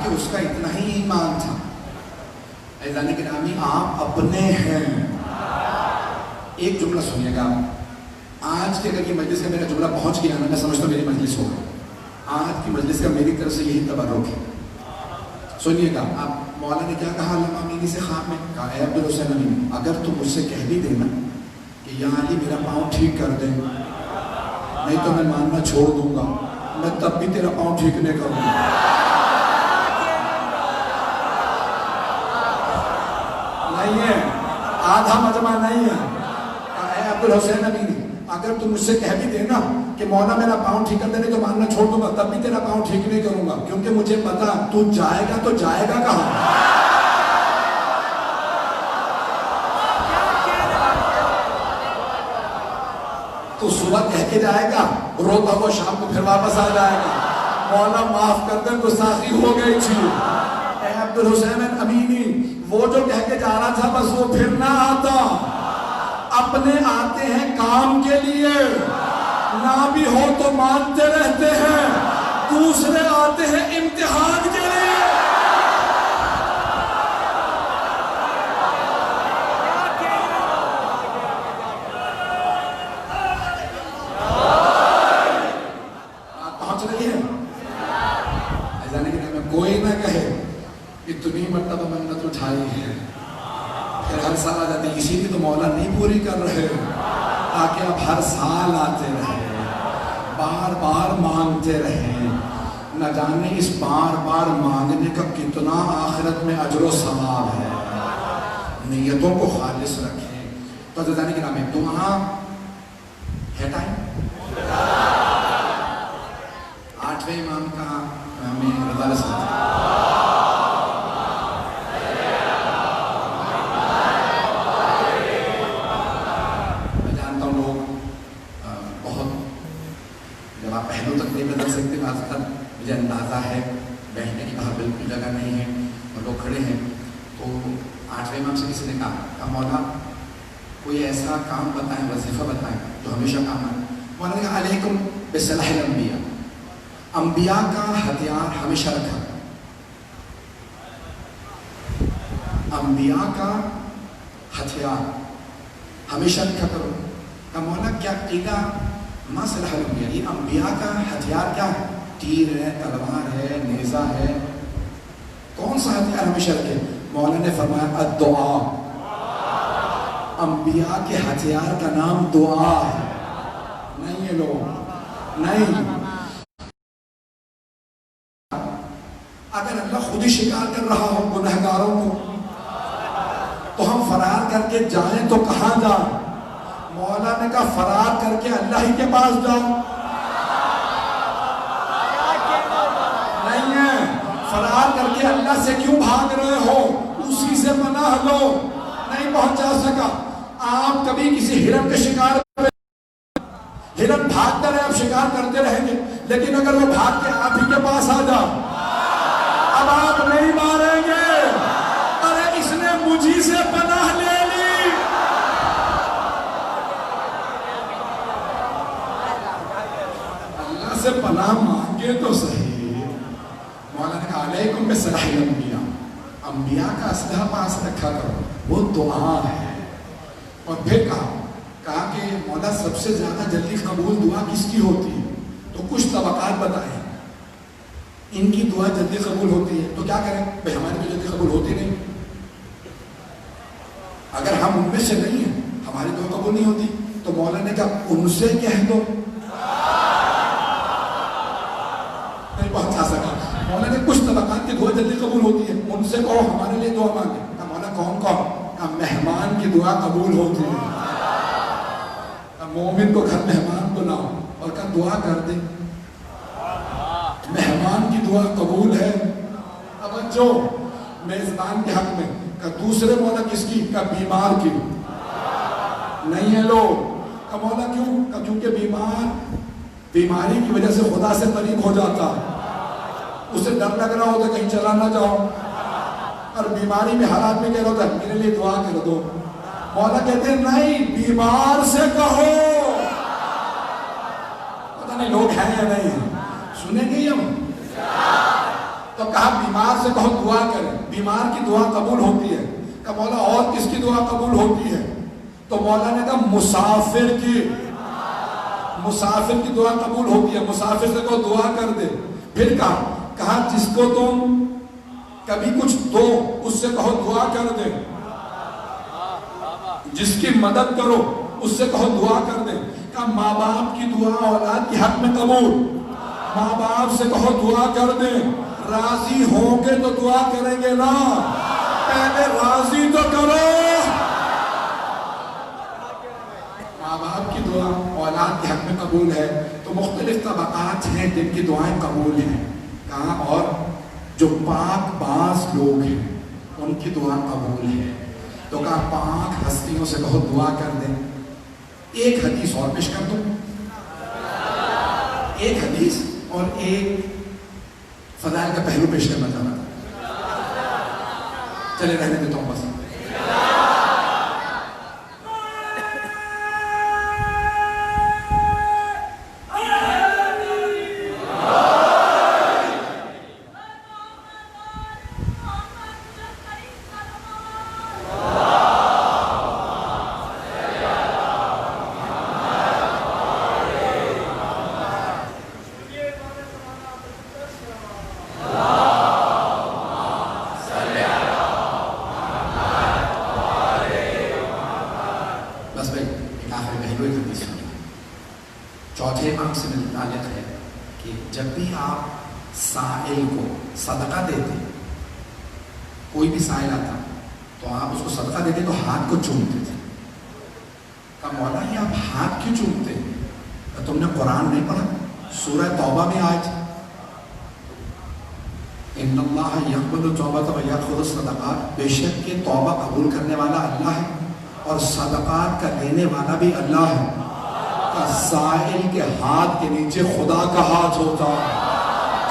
[SPEAKER 1] کہ اس کا اتنا ہی ایمان تھا. عزیزان گرامی آپ اپنے ہیں. ایک جملہ سنیے گا, آج کے اگر یہ مجلس کا میرا جملہ پہنچ گیا نا, میں سمجھتا ہوں میری مجلس ہوگا. آج کی مجلس کا میری طرف سے یہی تبرک ہے. سنیے گا, آپ مولا نے کیا کہا علامہ امینی سے خواب میں؟ کہا اے عبدالحسین امینی, اگر تم مجھ سے کہہ بھی دینا کہ یا علی میرا پاؤں ٹھیک کر دے, نہیں تو میں ماننا چھوڑ دوں گا, میں تب بھی تیرا پاؤں ٹھیک نہیں کروں گا. نہیں ہے, آدھا مجمع نہیں ہے. اے عبدالحسین امینی, اگر تم مجھ سے کہہ بھی دینا کہ مولا میرا پاؤں ٹھیک کر دے, نہیں تو ماننا چھوڑ دوں گا, تب بھی تیرا پاؤں ٹھیک نہیں کروں گا, کیونکہ مجھے پتا تو جائے گا تو جائے گا کہاں. تو صبح کہہ کے جائے گا, روتا ہوا شام کو پھر واپس آ جائے گا, مولا معاف کر دے گستاخی ہو گئی تھی. اے عبدالحسین امینی, وہ جو کہہ کے جا رہا تھا بس وہ پھر نہ آتا. اپنے آتے ہیں کام کے لیے, نہ بھی ہو تو مانتے رہتے ہیں. دوسرے آتے ہیں امتحان کے لیے. کوئی نہ کہے اتنی مرتبہ منت اٹھائی ہے, پھر ہر سال آ جاتے ہیں. اسی لیے تو مولا نہیں پوری کر رہے, تاکہ آپ ہر سال آتے رہے, بار بار مانگتے رہے. نہ جانے اس بار بار مانگنے کا کتنا آخرت میں اجر و ثواب ہے. نیتوں کو خالص رکھیں. تو عزیزان گرامی, دعا ہے ٹائم 8ویں امام کا امام رضا علیہ السلام. میں جانتا ہوں لوگ بہت, جب آپ پہلو تک نہیں بدل سکتے, مجھے اندازہ ہے بیٹھنے کی باہر بالکل جگہ نہیں ہے اور لوگ کھڑے ہیں. تو 8ویں امام سے کسی نے کہا مولا کوئی ایسا کام بتائیں, وظیفہ بتائیں جو ہمیشہ کام آئے. مولا نے کہا علیکم بسلاح الانبیاء, انبیاء کا ہتھیار ہمیشہ رکھا. انبیاء کا ہتھیار ہمیشہ رکھا کرو. کہ مولا کیا قیدہ ما صلاح الانبیاء, یہ انبیاء کا ہتھیار کیا ہے؟ تیر ہے, تلوار ہے, نیزہ ہے, کون سا ہتھیار ہمیشہ رکھے؟ مولا نے فرمایا الدعا. انبیاء کے ہتھیار کا نام دعا ہے. نہیں ہے لوگ, نہیں. اگر اللہ خود ہی شکار کر رہا ہو گنہگاروں کو, تو ہم فرار کر کے جائیں تو کہاں جائیں؟ مولا نے کہا فرار کر کے اللہ ہی کے پاس جاؤ. نہیں ہے, فرار کر کے اللہ سے کیوں بھاگ رہے ہو؟ اسی سے پناہ لو. نہیں پہنچا سکا, آپ کبھی کسی ہرن کے شکار, ہرن بھاگتا رہے, آپ شکار کرتے رہیں گے, لیکن اگر وہ بھاگ کے آپ ہی کے پاس آ جا, اب آپ نہیں ماریں گے. ارے اس نے مجھی سے پناہ لے لی. اللہ سے پناہ مانگے تو صحیح. مولا نے کہا علیکم بسلاح الانبیاء, انبیاء کا اسلحہ پاس رکھا کرو, وہ دعا ہے. اور پھر کہا کہ مولا سب سے زیادہ جلدی قبول دعا کس کی ہوتی ہے؟ تو کچھ طبقات بتائیں. ان کی دعا جلدی قبول ہوتی ہے, تو کیا کریں بھائی؟ ہماری تو جلدی قبول ہوتی نہیں. اگر ہم ان میں سے نہیں ہیں, ہماری دعا قبول نہیں ہوتی, تو مولا نے کہا ان سے کہہ دو. نہیں پہنچا سکا. مولا نے کچھ طبقات کی دعا جلدی قبول ہوتی ہے, ان سے کہو ہمارے لیے دعا مانگے. کہا مولا کون کون؟ کہا مہمان کی دعا قبول ہوتی ہے. مومن کو گھر مہمان بلاؤ اور کہا دعا کر دے, مہمان کی دعا قبول ہے. اب جو میزبان کے حق میں, کہ دوسرے مولا کس کی؟ کہ بیمار کی. نہیں ہے لوگ. کہ مولا کیوں؟ کہ کیونکہ بیماری کی وجہ سے خدا سے قریب ہو جاتا ہے, اسے ڈر لگ رہا ہوتا کہیں چلا نہ جاؤ, اور بیماری میں حالات میں کہہ رہا ہوتا ہے میرے لیے دعا کر دو. مولا کہتے ہیں نہیں, بیمار سے کہو. پتہ نہیں لوگ ہیں یا نہیں, سنیں گے ہم. تو اور کہا بیمار سے کہو دعا کریں، بیمار کی دعا قبول ہوتی ہے. کہا مولا اور کس کی دعا قبول ہوتی ہے؟ تو مولا نے کہا مسافر کی دعا قبول ہوتی ہے، مسافر سے کہو دعا کر دے. پھر کہا جس کو تم کبھی کچھ دو اس سے کہو دعا کر دے، جس کی مدد کرو اس سے کہو دعا کر دے. کہا ماں باپ کی دعا اولاد کی حق میں قبول، ماں باپ سے کہو دعا کر دے. راضی ہوں گے تو دعا کریں گے نا، پہلے راضی تو کرو. ماں باپ کی دعا اولاد کے حق میں قبول ہے. تو مختلف طبقات ہیں جن کی دعائیں قبول ہیں. کہاں اور جو پاک باز لوگ ہیں ان کی دعا قبول ہے. تو کہا پاک ہستیوں سے کہو دعا کر دیں. ایک حدیث اور پیش کر دوں، ایک حدیث اور ایک فضائل کا پہلو پیش کرنا چاہتا تھا. چلے رہنے دیتا ہوں بس. چوتھے امام سے متعلق ہے کہ جب بھی آپ سائل کو صدقہ دیتے، کوئی بھی سائل آتا تو آپ اس کو صدقہ دیتے تو ہاتھ کو چومتے تھے. کہا مولا یہ آپ ہاتھ کیوں چومتے؟ تم نے قرآن نہیں پڑھا؟ سورہ توبہ میں آج ان اللہ یقبل التوبۃ و یأخذ الصدقات، بے شک کہ توبہ قبول کرنے والا اللہ ہے اور صدقات کا لینے والا بھی اللہ ہے. سائل کے ہاتھ کے نیچے خدا کا ہاتھ ہوتا ہے.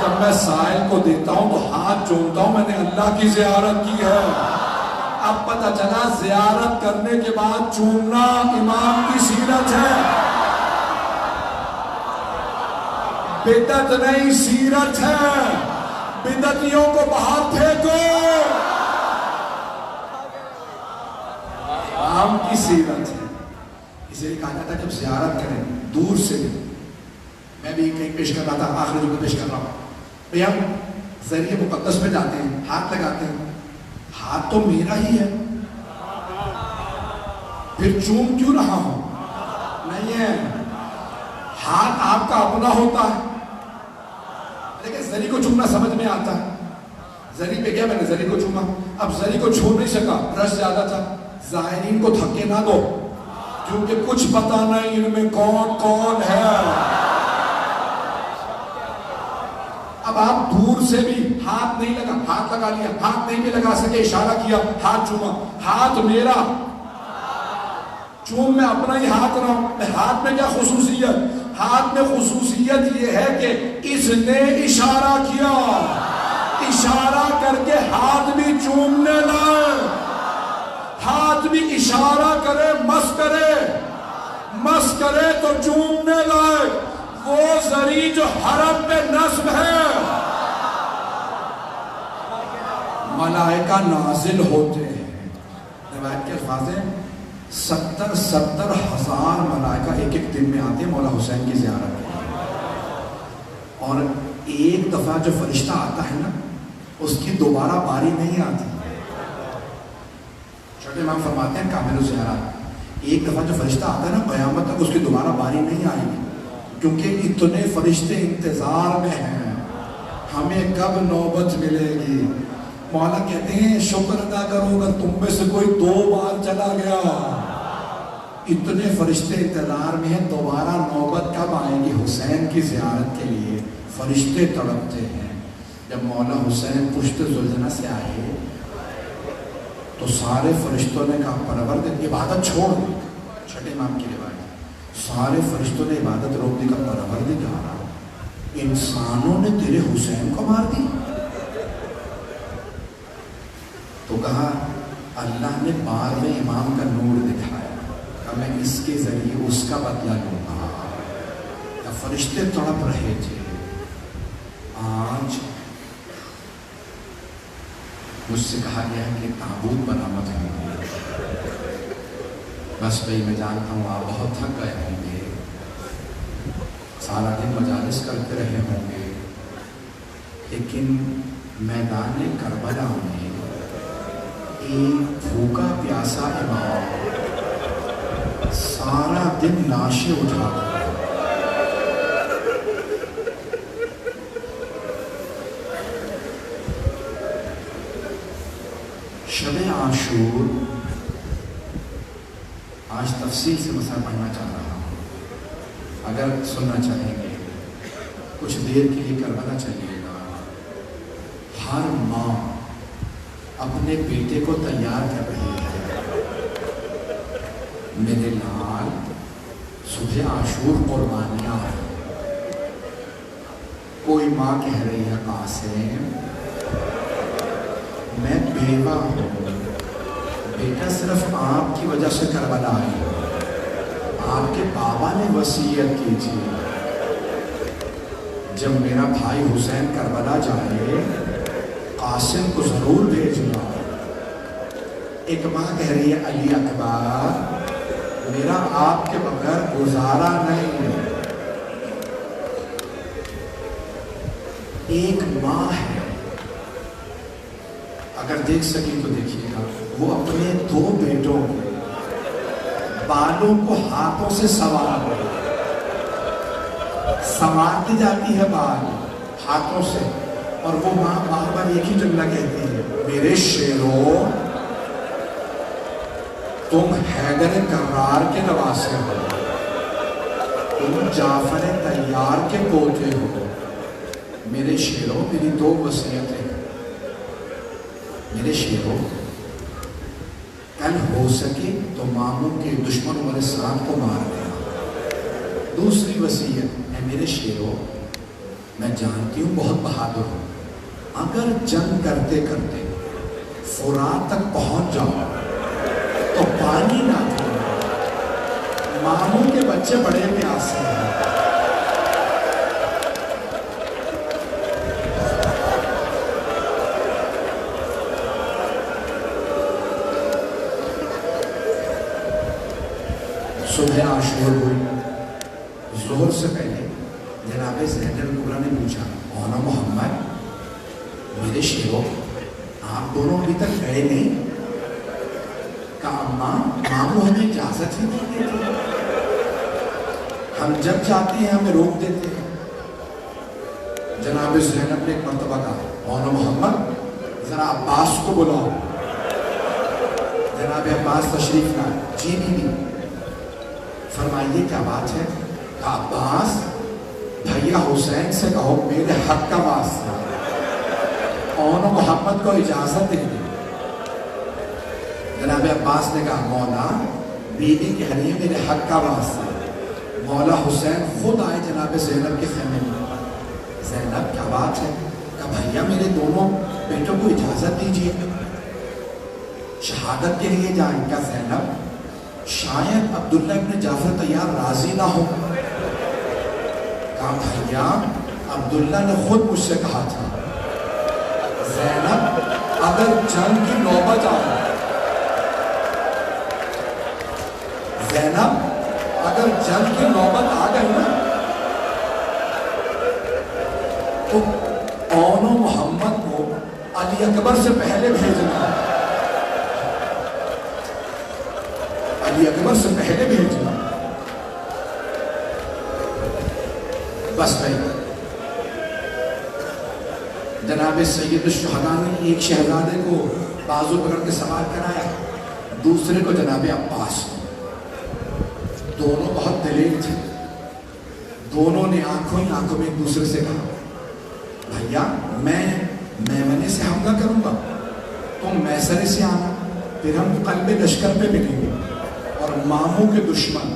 [SPEAKER 1] جب میں سائل کو دیتا ہوں تو ہاتھ چومتا ہوں، میں نے اللہ کی زیارت کی ہے. اب پتہ چلا زیارت کرنے کے بعد چومنا امام کی سیرت ہے، بدعت نہیں سیرت ہے. بدعتیوں کو باہر پھینکو، امام کی سیرت ہے. اس لیے کہا جاتا ہے جب زیارت کریں دور سے، میں بھی کہیں پیش کر رہا تھا، آخری جو پیش کر رہا ہوں بھئی ہم ذریعہ مقدس میں جاتے ہیں، ہاتھ لگاتے ہیں، ہاتھ تو میرا ہی ہے، پھر چوم کیوں رہا ہوں؟ نہیں ہے، ہاتھ آپ کا اپنا ہوتا ہے. لیکن ذریعہ کو چومنا سمجھ میں آتا ہے. ذریعہ پہ گیا، میں نے ذریعہ کو چوما، اب ذریعہ کو چھو نہیں سکا، رش زیادہ تھا. زائرین کو دھکے نہ دو کیونکہ کچھ پتا نہیں ان میں کون کون ہے. اب آپ دور سے بھی ہاتھ نہیں لگا، ہاتھ لگا لیا، ہاتھ نہیں بھی لگا سکے، اشارہ کیا، ہاتھ چوما. ہاتھ میرا، چوم میں اپنا ہی ہاتھ رہا ہوں. ہاتھ میں کیا خصوصیت؟ ہاتھ میں خصوصیت یہ ہے کہ اس نے اشارہ کیا، اشارہ کر کے ہاتھ بھی چومنے لائے. ہاتھ بھی اشارہ کرے، مس کرے تو چومنے لائے. وہ ذریعہ جو حرم میں نصب ہے، ملائکہ نازل ہوتے ہیں. روایت کے الفاظ ہیں 70 ہزار ملائکہ ایک ایک دن میں آتے ہیں مولا حسین کی زیارت کے. اور ایک دفعہ جو فرشتہ آتا ہے نا، اس کی دوبارہ باری نہیں آتی. چھوٹے امام فرماتے ہیں کامل الزیارات، ایک دفعہ جو فرشتہ آتا ہے نا، قیامت تک اس کی دوبارہ باری نہیں آئے گی، کیونکہ اتنے فرشتے انتظار میں ہیں ہمیں کب نوبت ملے گی. مولا کہتے ہیں شکر ادا کرو اگر تم میں سے کوئی 2 بار چلا گیا. اتنے فرشتے انتظار میں ہیں، دوبارہ نوبت کب آئے گی حسین کی زیارت کے لیے. فرشتے تڑپتے ہیں. جب مولا حسین پشت زلزلہ سے آئے تو سارے فرشتوں نے کہا پروردگار عبادت چھوڑ دی. چھٹے امام کی روایت، سارے فرشتوں نے عبادت روک دی. کا پروردگار انسانوں نے تیرے حسین کو مار دی. تو کہا اللہ نے 12ویں امام کا نور دکھایا، کہ میں اس کے ذریعے اس کا بدلہ لوں گا. فرشتے تڑپ رہے تھے. آج مجھ سے کہا گیا ہے کہ تابوت برآمد ہوں گے. بس بھائی میں جانتا ہوں آپ بہت تھک گئے ہوں گے, سارا دن مجالس کرتے رہے ہوں گے, لیکن میدان کربلا میں ایک بھوکا پیاسا امام سارا دن ناشے اٹھاتا ہے. شب عاشور آج تفصیل سے مسئلہ پڑھنا چاہ رہا ہوں. اگر سننا چاہیں گے کچھ دیر کے لیے کربلا چلیے گا. ہر ماں اپنے بیٹے کو تیار کر رہی ہے, میرے لال صبح عاشور قربانیاں. کوئی ماں کہہ رہی ہے قاسم میں بیوہ ہوں, بیٹا صرف آپ کی وجہ سے کربلا آئی, آپ کے بابا نے وصیت کی تھی جب میرا بھائی حسین کربلا جائے قاسم کو ضرور بھیجنا. ایک ماں کہہ رہی ہے علی اکبر میرا آپ کے بغیر گزارا نہیں. ایک ماں ہے, اگر دیکھ سکیں تو دیکھیے گا, وہ اپنے 2 بیٹوں کے بالوں کو ہاتھوں سے سنوارتی جاتی ہے بال ہاتھوں سے, اور وہ ماں بار بار ایک ہی جملہ کہتی ہے میرے شیروں تم حیدر کرار کے نواسے ہو, تم جعفر طیار کے پوتے ہو. میرے شیروں میری 2 وصیتیں, میرے شیروں کل ہو سکے تو ماموں کے دشمن عمر سعد کو مار دیا. دوسری وصیت ہے میرے شیروں میں جانتی ہوں بہت بہادر ہوں, اگر جنگ کرتے کرتے فرات تک پہنچ جاؤ تو پانی نہ پینا, ماموں کے بچے بڑے پیاسے ہیں. صبح عاشور ہوئی, ظہر سے پہلے جناب زینب الکبریٰ نے پوچھا مولانا محمد میرے شیروں آپ دونوں ابھی تک گئے نہیں؟ کہا اماں ماموں ہمیں اجازت ہی نہیں دیتے, ہم جب چاہتے ہیں ہمیں روک دیتے ہیں. جناب زینب نے ایک مرتبہ کہا مولانا محمد ذرا عباس کو بلاؤ. جناب عباس تشریف لائے. جی بیوی فرمائیے کیا بات ہے؟ کہا عباس بھیا حسین سے کہو میرے حق کا واسطہ مولانا محمد کو اجازت دے دیں. جناب عباس نے کہا مولا بیوی کہہ رہی ہے میرے حق کا واسطہ. مولا حسین خود آئے جناب زینب کے خیمے میں. زینب کیا بات ہے؟ کہا بھیا میرے دونوں بیٹوں کو اجازت دیجیے شہادت کے لیے جائیں. کیا زینب شاید عبداللہ ابن جعفر طیار راضی نہ ہو. کہا بھیا عبداللہ نے خود مجھ سے کہا تھا زینب اگر جنگ کی نوبت آئے, زینب اگر جنگ کی نوبت آ گئی نا تو مولانا محمد کو علی اکبر سے پہلے بھیجنا, علی اکبر سے پہلے بھیجنا. بس بھائی جناب سید الشہداء نے ایک شہزادے کو بازو پکڑ کے سوار کرایا, دوسرے کو جناب عباس. دونوں بہت دلیر تھے, دونوں نے آنکھوں میں ایک دوسرے سے کہا بھیا میں میمنے سے حملہ کروں گا, تم میسرے سے آنا, پھر ہم قلب لشکر پہ ملیں گے اور ماموں کے دشمن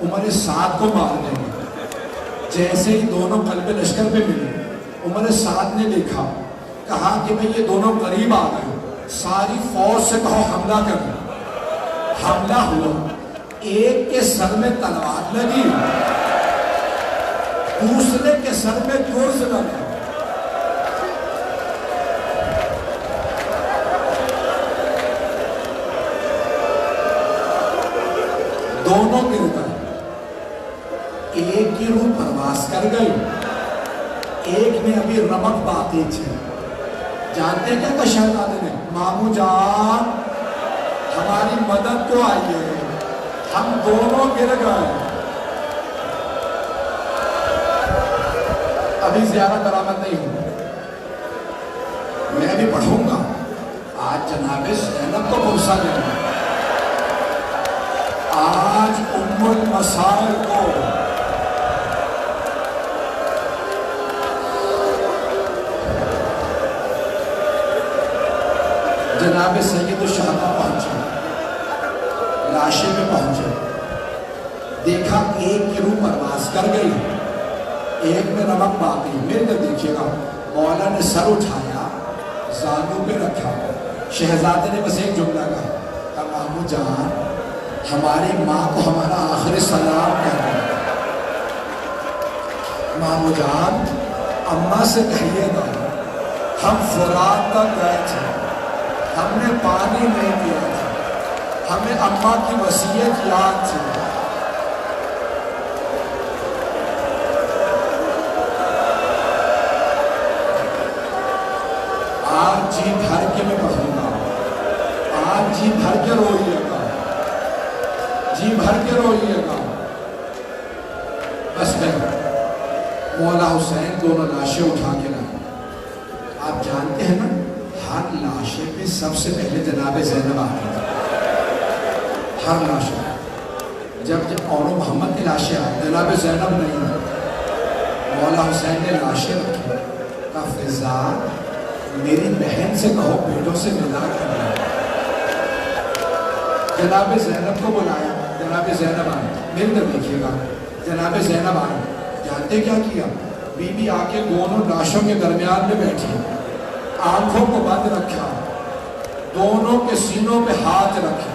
[SPEAKER 1] عمر سعد کو مار دیں گے. جیسے ہی دونوں قلب لشکر پہ ملے عمر سعد نے دیکھا, کہا کہ بھئی یہ دونوں قریب آ گئے, ساری فوج سے کہو حملہ کریں. حملہ ہوا, ایک کے سر میں تلوار لگی, دوسرے کے سر میں گرز لگا. دونوں گر گئے. ایک کی روح پرواز کر گئی, ایک میں ابھی رمق باقی تھی. جانتے کیا کہ شہزادے نے, مامو جان ہماری مدد کو آئیے, ہم دونوں گر گئے. ابھی زیادہ برآمد نہیں ہوں, میں بھی پڑھوں گا. آج جناب زینب کو پرسا دینا, آج ام المسائل کو جناب سید الشہداء پہنچے, لاشے میں پہنچے, دیکھا ایک کی روح پرواز کر گئی, ایک میں رمق باقی. میرے کو دیکھیے گا, مولا نے سر اٹھایا, زانوں پہ رکھا. شہزادے نے بس ایک جملہ کہا, مامو جان ہماری ماں کو ہمارا آخری سلام کہنا. مامو جان اماں سے کہیے گا ہم فرات تک گئے تھے, ہم نے پانی نہیں پیا تھا, ہمیں اماں کی وصیت یاد تھی. آج جی بھر کے میں پڑھوں گا, آج جی بھر کے روئیے گا, جی بھر کے روئیے گا. بس میں مولا حسین دونوں لاشیں اٹھا کے لائے. آپ جانتے ہیں نا, ہر لاشے پہ سب سے پہلے جناب زینب آتی تھی. ہر لاشے جب اور محمد کی لاشیں آئی, جناب زینب نہیں آئی. مولا حسین نے لاشیں رکھی, کہا فضا میری بہن سے کہو بیٹوں سے ودا کرنا. جناب زینب کو بلایا, جناب زینب آئے. میرے کو دیکھیے گا, جناب زینب آئے. جانتے کیا کیا, بی بی آ کے دونوں لاشوں کے درمیان میں بیٹھی, آنکھوں کو بند رکھا, دونوں کے سینوں پہ ہاتھ رکھے,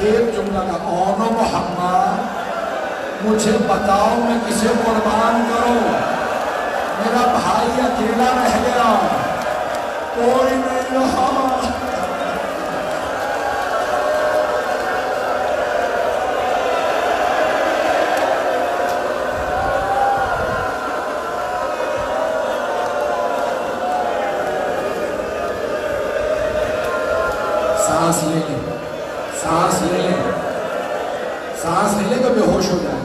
[SPEAKER 1] ایک جملہ کا, اونو محمد مجھے بتاؤ میں کسے قربان کروں, میرا بھائی اکیلا رہ گیا, کوئی نہیں رہا. سانس لے لیں, سانس لے لیں, سانس لے لیں تو بے ہوش ہو جائے.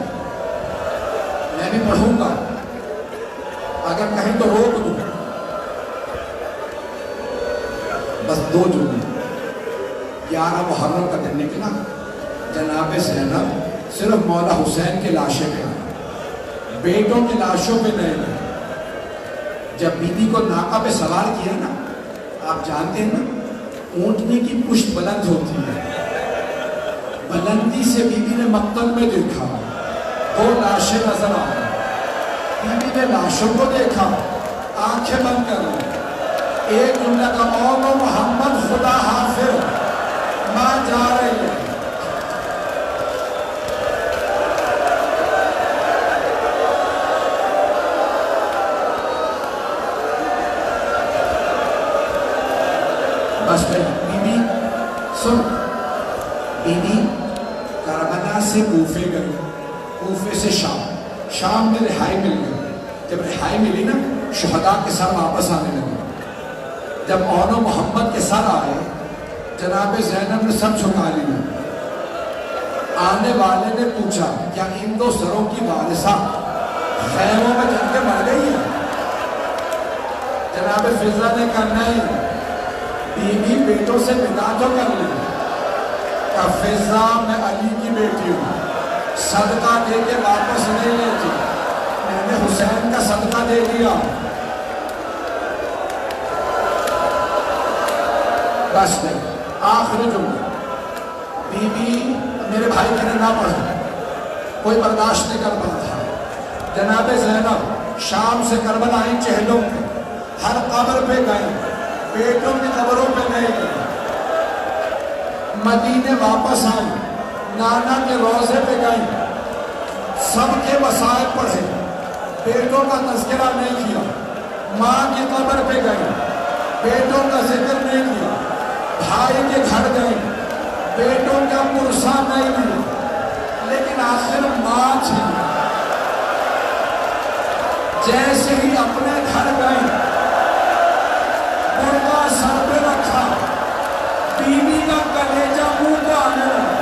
[SPEAKER 1] میں بھی پڑھوں گا, اگر کہیں تو روک دوں. بس دو جملے. 11 محرم کا دن نکلا, جناب زینب صرف مولا حسین کے لاشیں پہ آئے, بیٹوں کی لاشوں پہ نہیں گئے. جب بی بی کو ناکہ پہ سوار کیا نا, آپ جانتے ہیں نا اونٹنی کی پشت بلند ہوتی ہے, بلندی سے بی بی نے مقتل میں دیکھا, 2 لاشیں نظر آئیں. بی بی نے لاشوں کو دیکھا, آنکھیں بند کر لی, ایک جملہ کا, اونو محمد خدا حافظ, ماں جا رہی ہے. بس بی بی سن, بی بی کربلا سے کوفے گئی, کوفے سے شام, شام میں رہائی مل گئی. جب رہائی ملی نا, شہداء کے سر واپس آنے لگے. جب اونو محمد کے سر آئے, جناب زینب نے سر جھکا لیا. آنے والے نے پوچھا کیا ان 2 سروں کی وارثہ خیموں میں جن کے مر گئی ہے؟ جناب فضا نے کہا نہیں, بی بی بیٹوں سے ودا تو کر لی. کہا فضا میں علی کی بیٹی ہوں, صدقہ دے کے واپس نہیں لیتی, میں نے حسین کا صدقہ دے دیا. بس نہیں, آخری جملہ, بی بی میرے بھائی کے نہ پڑھا, کوئی برداشت نہیں کر پا تھا. جناب زینب شام سے کربلا آئی, چہلوں پہ ہر قبر پہ گئے, بیٹوں کی قبروں پہ نہیں گئے. مدینے واپس آئی, نانا کے روضے پہ گئی, سب کے مسائل پڑھے, بیٹوں کا تذکرہ نہیں کیا. ماں کی قبر پہ گئی, بیٹوں کا ذکر نہیں کیا. بھائی کے گھر گئی, بیٹوں کا پرسہ نہیں لیا. لیکن آخر ماں تھی. جیسے ہی اپنے گھر گئی برقع سر پہ رکھا, بیوی کا کلیجہ منہ کو آنے لگا.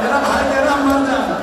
[SPEAKER 1] میرا بھائی کہہ رہا مر جائیں.